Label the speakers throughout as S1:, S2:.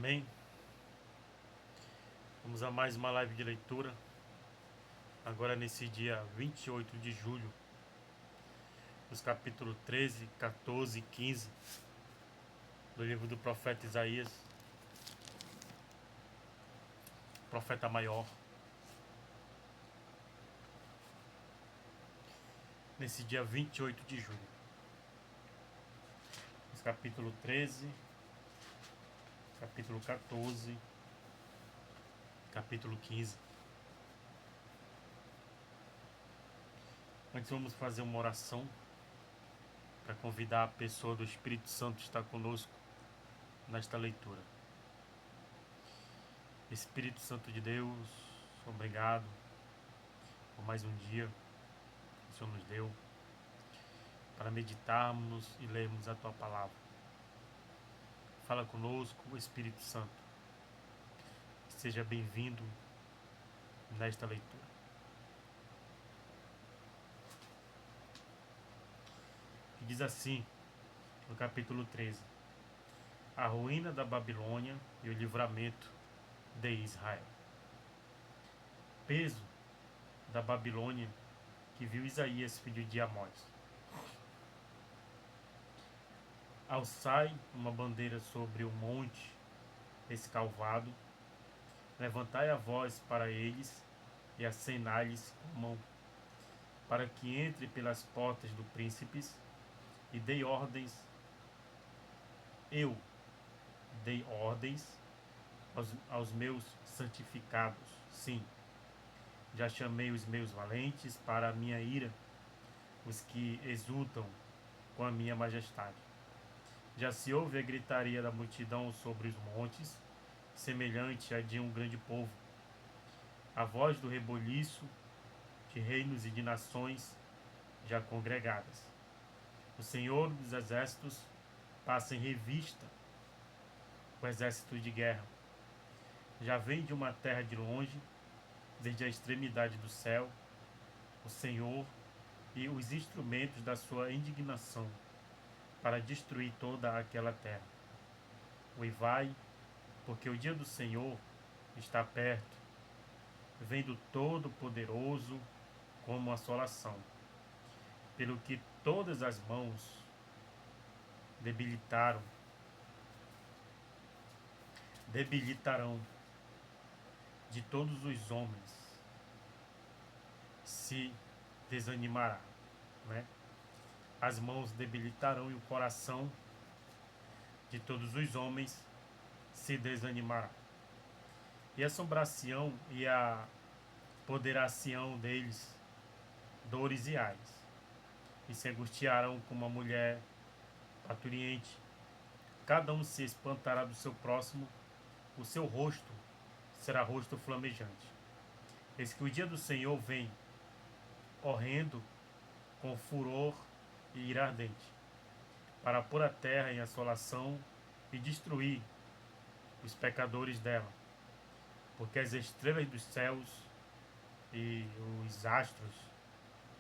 S1: Amém? Vamos a mais uma live de leitura. Agora nesse dia 28 de julho, os capítulos 13, 14 e 15 do livro do profeta Isaías, profeta maior. Nesse dia 28 de julho, os capítulo 13, capítulo 14, capítulo 15. Antes vamos fazer uma oração para convidar a pessoa do Espírito Santo a estar conosco nesta leitura. Espírito Santo de Deus, obrigado por mais um dia que o Senhor nos deu para meditarmos e lermos a Tua Palavra. Fala conosco, Espírito Santo. Seja bem-vindo nesta leitura. E diz assim, no capítulo 13: a ruína da Babilônia e o livramento de Israel. Peso da Babilônia que viu Isaías, filho de Amós. Alçai uma bandeira sobre o monte escalvado, levantai a voz para eles e acenai-lhes com a mão, para que entre pelas portas do príncipes, e dei ordens, eu dei ordens aos meus santificados. Sim, já chamei os meus valentes para a minha ira, os que exultam com a minha majestade. Já se ouve a gritaria da multidão sobre os montes, semelhante a de um grande povo. A voz do reboliço de reinos e de nações já congregadas. O Senhor dos exércitos passa em revista o exército de guerra. Já vem de uma terra de longe, desde a extremidade do céu, o Senhor e os instrumentos da sua indignação, para destruir toda aquela terra. Uivai, porque o dia do Senhor está perto, vem do Todo-Poderoso como assolação, pelo que todas as mãos debilitarão de todos os homens, se desanimará, né? As mãos debilitarão e o coração de todos os homens se desanimará. E assombração e a poderação deles dores e ais, e se angustiarão como uma mulher parturiente. Cada um se espantará do seu próximo, o seu rosto será rosto flamejante. Eis que o dia do Senhor vem, horrendo, com furor e ira ardente, para pôr a terra em assolação e destruir os pecadores dela, porque as estrelas dos céus e os astros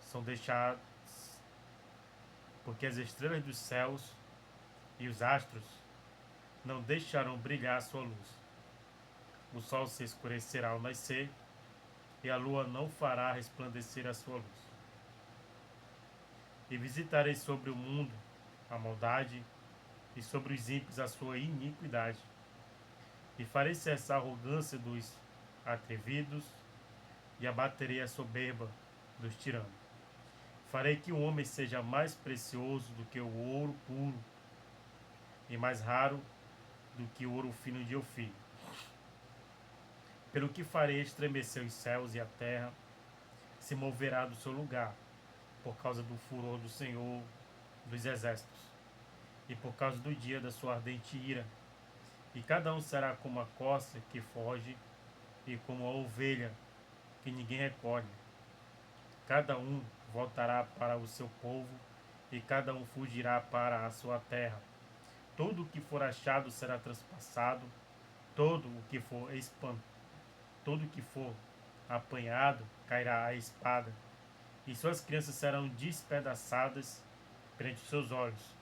S1: são deixados, porque as estrelas dos céus e os astros não deixarão brilhar a sua luz. O sol se escurecerá ao nascer, e a lua não fará resplandecer a sua luz. E visitarei sobre o mundo a maldade, e sobre os ímpios a sua iniquidade. E farei cessar a arrogância dos atrevidos, e abaterei a soberba dos tiranos. Farei que o homem seja mais precioso do que o ouro puro, e mais raro do que o ouro fino de Ofir. Pelo que farei estremecer os céus, e a terra se moverá do seu lugar, por causa do furor do Senhor dos exércitos, e por causa do dia da sua ardente ira. E cada um será como a corça que foge, e como a ovelha que ninguém recolhe. Cada um voltará para o seu povo, e cada um fugirá para a sua terra. Todo o que for achado será transpassado, todo o que for apanhado cairá à espada, e suas crianças serão despedaçadas perante os seus olhos.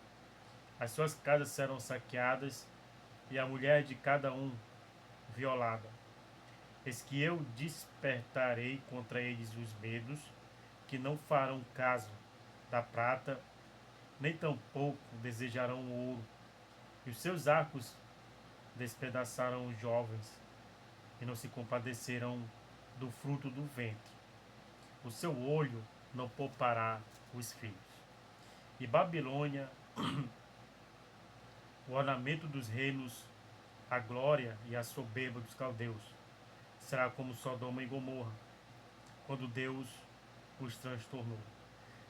S1: As suas casas serão saqueadas, e a mulher de cada um violada. Eis que eu despertarei contra eles os medos, que não farão caso da prata, nem tampouco desejarão o ouro, e os seus arcos despedaçarão os jovens, e não se compadecerão do fruto do ventre. O seu olho não poupará os filhos. E Babilônia, o ornamento dos reinos, a glória e a soberba dos caldeus, será como Sodoma e Gomorra, quando Deus os transtornou.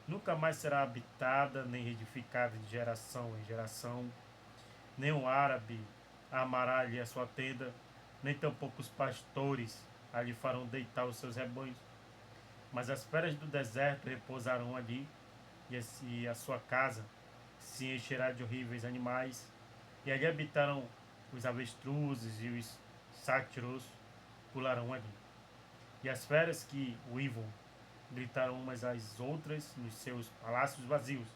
S1: Nunca mais será habitada nem reedificada de geração em geração. Nem o árabe amará ali a sua tenda, nem tampouco os pastores ali farão deitar os seus rebanhos. Mas as feras do deserto repousarão ali, e a sua casa se encherá de horríveis animais, e ali habitarão os avestruzes e os sátiros pularão ali. E as feras que uivam gritarão umas às outras nos seus palácios vazios,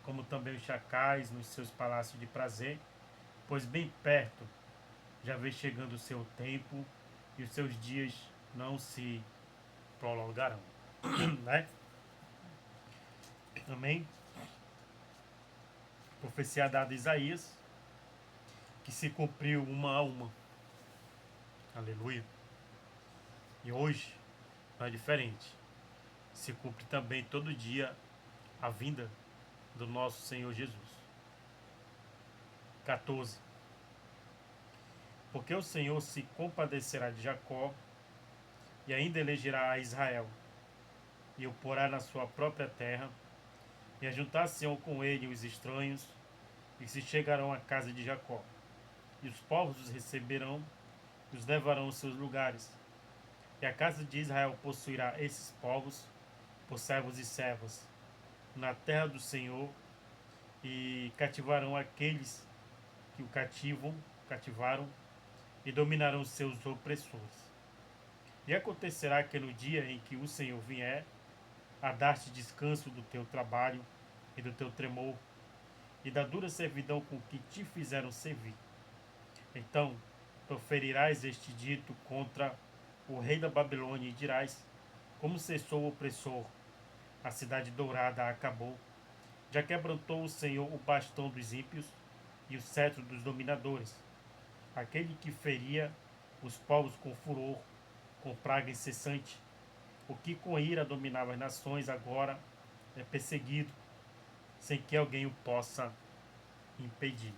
S1: como também os chacais nos seus palácios de prazer, pois bem perto já vem chegando o seu tempo e os seus dias não se prolongarão. Né? Amém? Profecia dada a Isaías, que se cumpriu uma a uma. Aleluia. E hoje não é diferente. Se cumpre também todo dia a vinda do nosso Senhor Jesus. 14. Porque o Senhor se compadecerá de Jacó e ainda elegerá a Israel, e o porá na sua própria terra, e ajuntar-se-ão com ele os estranhos, e se chegarão à casa de Jacó. E os povos os receberão, e os levarão aos seus lugares. E a casa de Israel possuirá esses povos por servos e servas na terra do Senhor, e cativarão aqueles que o cativaram, e dominarão seus opressores. E acontecerá que no dia em que o Senhor vier a dar-te descanso do teu trabalho e do teu tremor, e da dura servidão com que te fizeram servir, então proferirás este dito contra o rei da Babilônia, e dirás: como cessou o opressor, a cidade dourada acabou. Já quebrantou o Senhor o bastão dos ímpios e o cetro dos dominadores, aquele que feria os povos com furor, com praga incessante. O que com ira dominava as nações agora é perseguido, sem que alguém o possa impedir.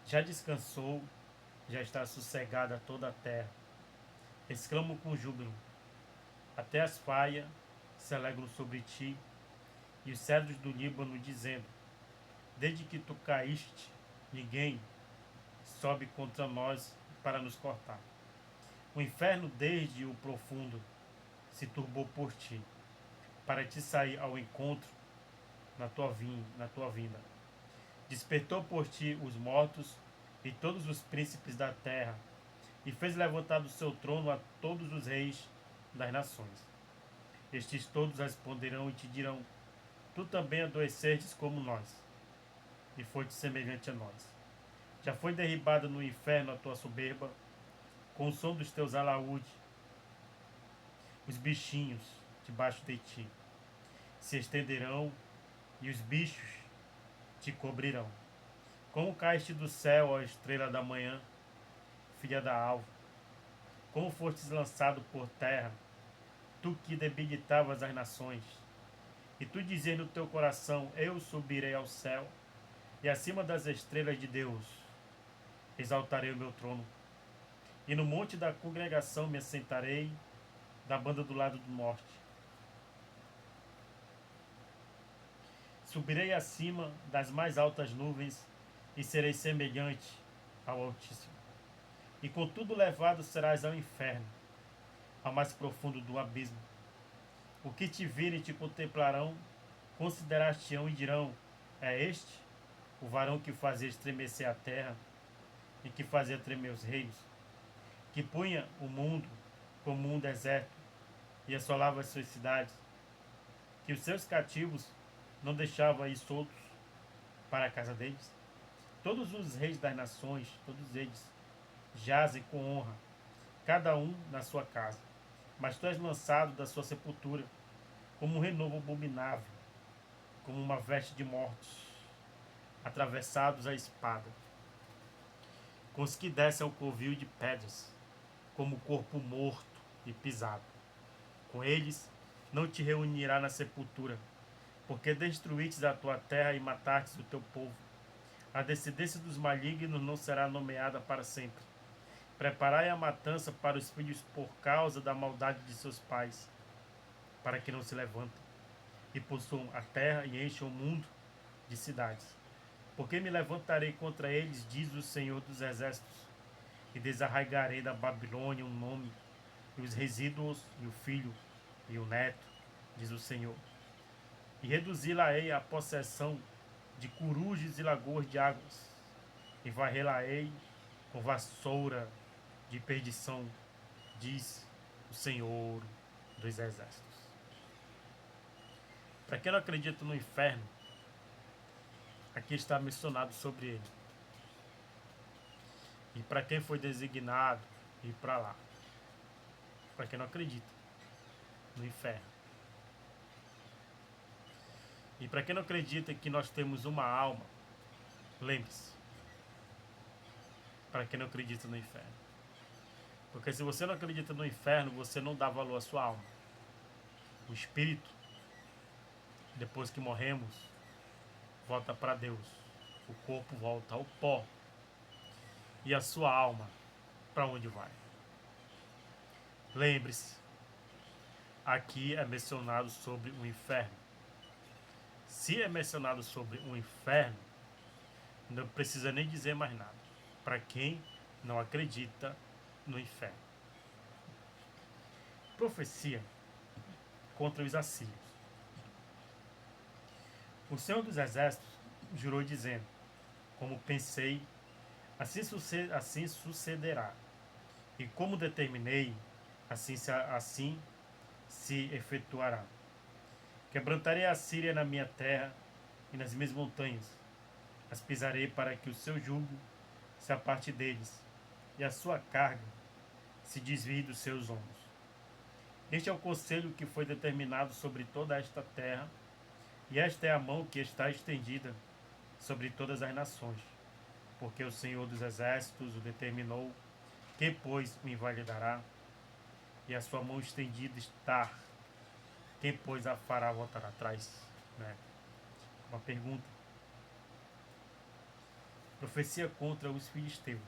S1: Já descansou, já está sossegada toda a terra. Exclamam com júbilo. Até as faias se alegram sobre ti, e os cedros do Líbano, dizendo: desde que tu caíste, ninguém sobe contra nós para nos cortar. O inferno desde o profundo se turbou por ti, para te sair ao encontro na tua vinda. Despertou por ti os mortos e todos os príncipes da terra, e fez levantar do seu trono a todos os reis das nações. Estes todos responderão e te dirão: tu também adoecestes como nós, e foste semelhante a nós. Já foi derribada no inferno a tua soberba, com o som dos teus alaúdes, os bichinhos debaixo de ti se estenderão, e os bichos te cobrirão. Como caíste do céu, ó estrela da manhã, filha da alva, como fostes lançado por terra, tu que debilitavas as nações, e tu dizias no teu coração: eu subirei ao céu, e acima das estrelas de Deus exaltarei o meu trono, e no monte da congregação me assentarei, da banda do lado do norte. Subirei acima das mais altas nuvens, e serei semelhante ao Altíssimo. E contudo levado serás ao inferno, ao mais profundo do abismo. O que te virem te contemplarão, considerar-te-ão e dirão: é este o varão que fazia estremecer a terra, e que fazia tremer os reinos, que punha o mundo como um deserto, e assolava as suas cidades, que os seus cativos não deixavam ir soltos para a casa deles? Todos os reis das nações, todos eles, jazem com honra, cada um na sua casa. Mas tu és lançado da sua sepultura, como um renovo abominável, como uma veste de mortos, atravessados à espada, com os que descem ao covil de pedras, como corpo morto e pisado. Com eles não te reunirá na sepultura, porque destruístes a tua terra e matastes o teu povo. A descendência dos malignos não será nomeada para sempre. Preparai a matança para os filhos por causa da maldade de seus pais, para que não se levantem e possuam a terra e encham o mundo de cidades. Porque me levantarei contra eles, diz o Senhor dos Exércitos, e desarraigarei da Babilônia um nome, e os resíduos, e o filho, e o neto, diz o Senhor. E reduzi-la-ei à possessão de corujas e lagoas de águas, e varrê-la-ei com vassoura de perdição, diz o Senhor dos Exércitos. Para quem não acredita no inferno, aqui está mencionado sobre ele. E para quem foi designado ir para lá. Para quem não acredita no inferno. E para quem não acredita que nós temos uma alma, lembre-se. Para quem não acredita no inferno. Porque se você não acredita no inferno, você não dá valor à sua alma. O espírito, depois que morremos, volta para Deus. O corpo volta ao pó. E a sua alma, para onde vai? Lembre-se, aqui é mencionado sobre o inferno. Se é mencionado sobre o inferno, não precisa nem dizer mais nada. Para quem não acredita no inferno. Profecia contra os assírios. O Senhor dos Exércitos jurou dizendo: como pensei, assim sucederá. E como determinei, assim se efetuará. Quebrantarei a Síria na minha terra e nas minhas montanhas. As pisarei para que o seu jugo se aparte deles e a sua carga se desvie dos seus ombros. Este é o conselho que foi determinado sobre toda esta terra, e esta é a mão que está estendida sobre todas as nações, porque o Senhor dos Exércitos o determinou, que pois o invalidará, e a sua mão estendida está, quem pois a fará voltar atrás? Né? Uma pergunta. Profecia contra os filisteus.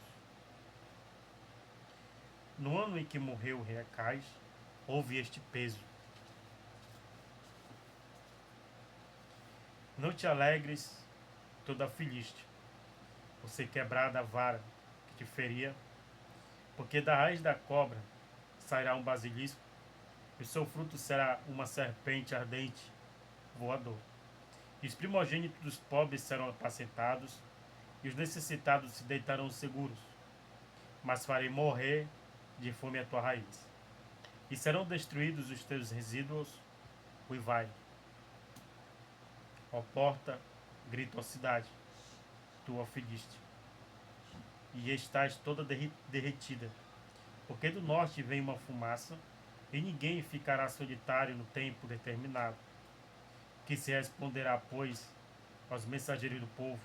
S1: No ano em que morreu o rei Acais, houve este peso. Não te alegres, toda Filiste, por ser quebrada a vara que te feria, porque da raiz da cobra sairá um basilisco, e o seu fruto será uma serpente ardente, voador. E os primogênitos dos pobres serão apacentados, e os necessitados se deitarão seguros. Mas farei morrer de fome a tua raiz. E serão destruídos os teus resíduos, uivai. Ó porta, grita a cidade, tu ó Filiste, e estás toda derretida, porque do norte vem uma fumaça, e ninguém ficará solitário no tempo determinado. Que se responderá, pois, aos mensageiros do povo,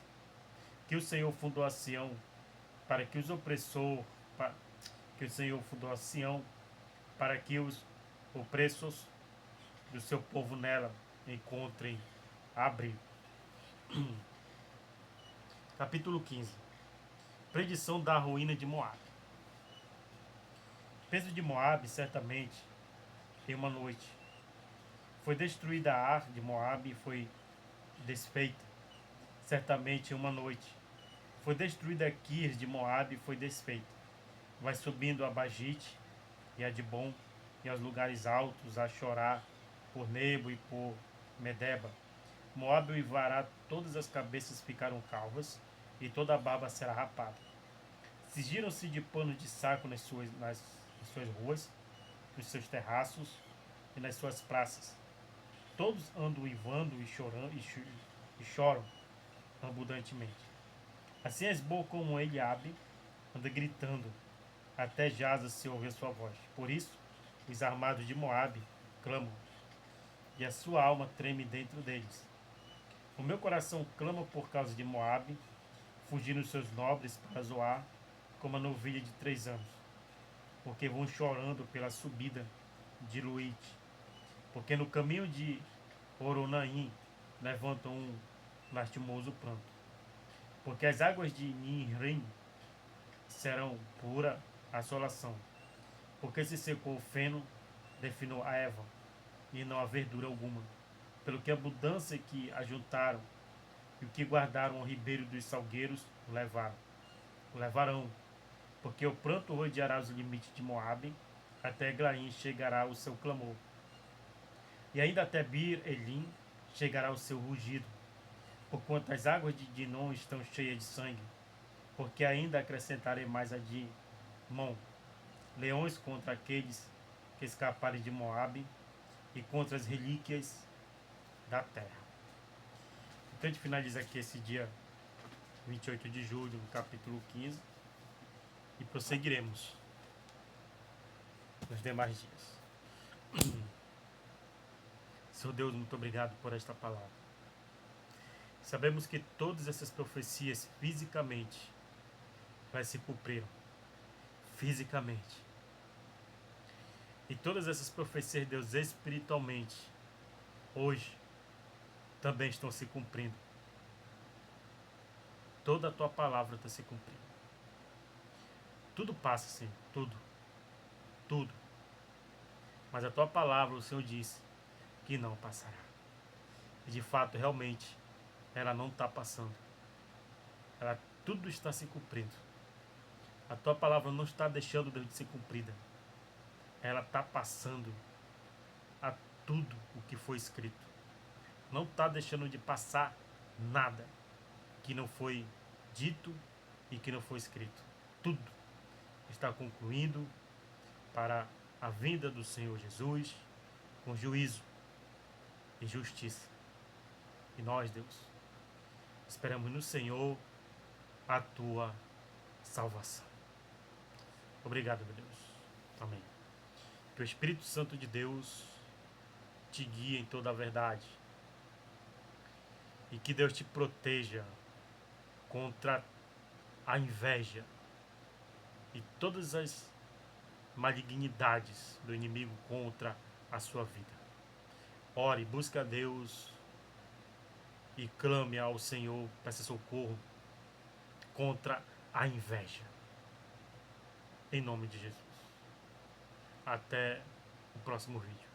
S1: que o Senhor fundou a Sião, para que os que o Senhor fundou a Sião, para que os opressores do seu povo nela encontrem abrigo. Capítulo 15. Predição da ruína de Moabe. O peso de Moabe, certamente, em uma noite. Foi destruída a Ar de Moabe e foi desfeita, certamente em uma noite. Foi destruída a Quir de Moabe e foi desfeita. Vai subindo a Bagite e a Dibon e aos lugares altos a chorar por Nebo e por Medeba. Moabe uivará, todas as cabeças ficaram calvas e toda a barba será rapada. Cingiram-se de pano de saco nas suas ruas, nos seus terraços e nas suas praças. todos andam uivando e chorando e choram abundantemente. Assim Esbom como Eliabe anda gritando, até Jaza se ouvir sua voz. Por isso, os armados de Moabe clamam, e a sua alma treme dentro deles. O meu coração clama por causa de Moabe, fugindo os seus nobres para Zoar, como a novilha de 3 anos, porque vão chorando pela subida de Luite, porque no caminho de Oronaim levantam um lastimoso pranto, porque as águas de Ninrim serão pura assolação, porque se secou o feno, definou a erva, e não há verdura alguma, pelo que a abundância que ajuntaram e o que guardaram ao ribeiro dos salgueiros o levarão, porque o pranto rodeará os limites de Moabe, até Eglaim chegará o seu clamor, e ainda até Bir Elim chegará o seu rugido, porquanto as águas de Dinom estão cheias de sangue, porque ainda acrescentarei mais a de Mon, leões contra aqueles que escaparem de Moabe e contra as relíquias da terra. Então a gente finaliza aqui esse dia 28 de julho, no capítulo 15, e prosseguiremos nos demais dias. Senhor Deus, muito obrigado por esta palavra. Sabemos que todas essas profecias fisicamente elas se cumpriram. Fisicamente. E todas essas profecias, Deus, espiritualmente, hoje, também estão se cumprindo. Toda a tua palavra está se cumprindo. Tudo passa, Senhor. Tudo. Tudo. Mas a tua palavra, o Senhor disse que não passará. E de fato, realmente, ela não está passando. Tudo está se cumprindo. A tua palavra não está deixando, Deus, de ser cumprida. Ela está passando a tudo o que foi escrito. Não está deixando de passar nada que não foi dito e que não foi escrito. Tudo está concluindo para a vinda do Senhor Jesus com juízo e justiça. E nós, Deus, esperamos no Senhor a tua salvação. Obrigado, meu Deus. Amém. Que o Espírito Santo de Deus te guie em toda a verdade. E que Deus te proteja contra a inveja e todas as malignidades do inimigo contra a sua vida. Ore, busque a Deus e clame ao Senhor, peça socorro contra a inveja. Em nome de Jesus. Até o próximo vídeo.